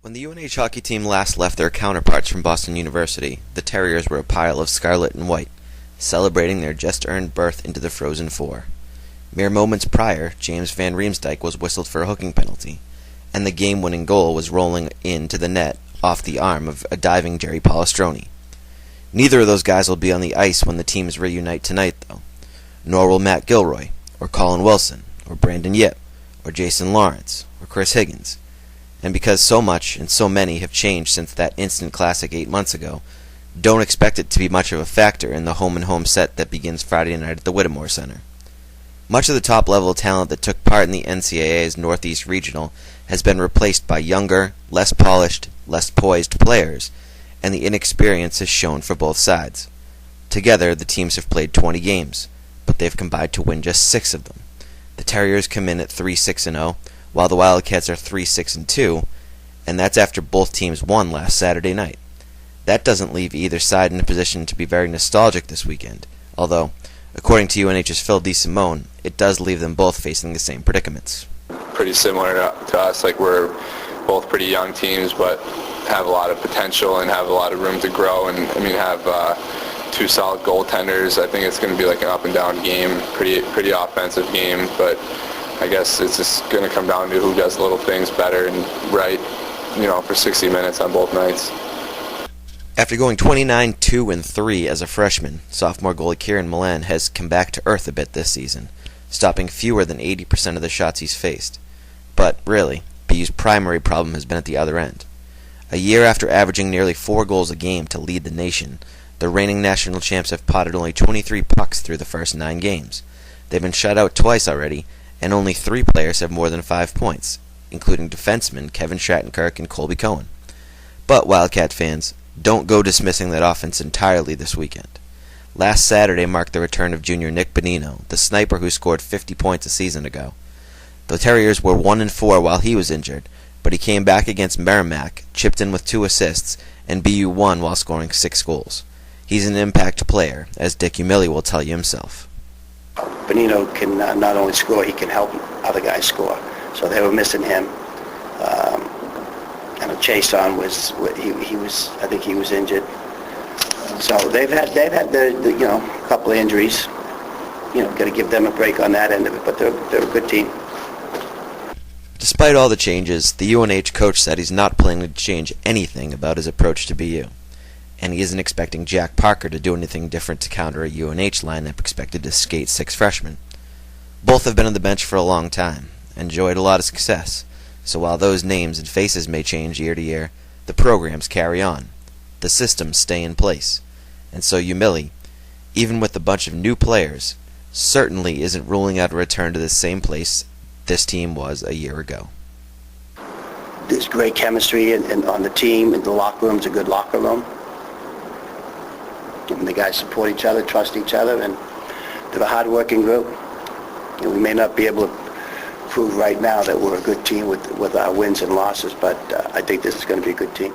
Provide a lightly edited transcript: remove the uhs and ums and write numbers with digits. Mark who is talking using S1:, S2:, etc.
S1: When the UNH hockey team last left their counterparts from Boston University, the Terriers were a pile of scarlet and white, celebrating their just-earned berth into the Frozen Four. Mere moments prior, James Van Riemsdyk was whistled for a hooking penalty, and the game-winning goal was rolling into the net off the arm of a diving Jerry Palestroni. Neither of those guys will be on the ice when the teams reunite tonight, though. Nor will Matt Gilroy, or Colin Wilson, or Brandon Yip, or Jason Lawrence, or Chris Higgins. And because so much and so many have changed since that instant classic 8 months ago, don't expect it to be much of a factor in the home-and-home set that begins Friday night at the Whittemore Center. Much of the top-level talent that took part in the NCAA's Northeast Regional has been replaced by younger, less polished, less poised players, and the inexperience is shown for both sides. Together, the teams have played 20 games, but they've combined to win just 6 of them. The Terriers come in at 3-6-0, while the Wildcats are 3-6-2, and that's after both teams won last Saturday night. That doesn't leave either side in a position to be very nostalgic this weekend, although, according to UNH's Phil DeSimone, it does leave them both facing the same predicaments.
S2: Pretty similar to us, like we're both pretty young teams, but have a lot of potential and have a lot of room to grow, and have two solid goaltenders. I think it's going to be like an up and down game, pretty offensive game, but I guess it's just going to come down to who does little things better and right, for 60 minutes on both nights.
S1: After going 29-2-3 as a freshman, sophomore goalie Kieran Milan has come back to earth a bit this season, stopping fewer than 80% of the shots he's faced. But really, BU's primary problem has been at the other end. A year after averaging nearly 4 goals a game to lead the nation, the reigning national champs have potted only 23 pucks through the first 9 games. They've been shut out twice already, and only 3 players have more than 5 points, including defensemen Kevin Shattenkirk and Colby Cohen. But Wildcat fans, don't go dismissing that offense entirely this weekend. Last Saturday marked the return of junior Nick Bonino, the sniper who scored 50 points a season ago. The Terriers were 1-4 while he was injured, but he came back against Merrimack, chipped in with 2 assists, and BU won while scoring 6 goals. He's an impact player, as Dick Umili will tell you himself.
S3: Bonino can not only score, he can help other guys score. So they were missing him. And Chason I think he was injured. So they've had a couple of injuries. Got to give them a break on that end of it. But they're a good team.
S1: Despite all the changes, the UNH coach said he's not planning to change anything about his approach to BU. And he isn't expecting Jack Parker to do anything different to counter a UNH lineup expected to skate 6 freshmen. Both have been on the bench for a long time, enjoyed a lot of success, so while those names and faces may change year to year, the programs carry on. The systems stay in place. And so Umili, even with a bunch of new players, certainly isn't ruling out a return to the same place this team was a year ago.
S3: There's great chemistry on the team, and the locker room's a good locker room. And the guys support each other, trust each other, and they're a hard-working group. We may not be able to prove right now that we're a good team with our wins and losses, but I think this is going to be a good team.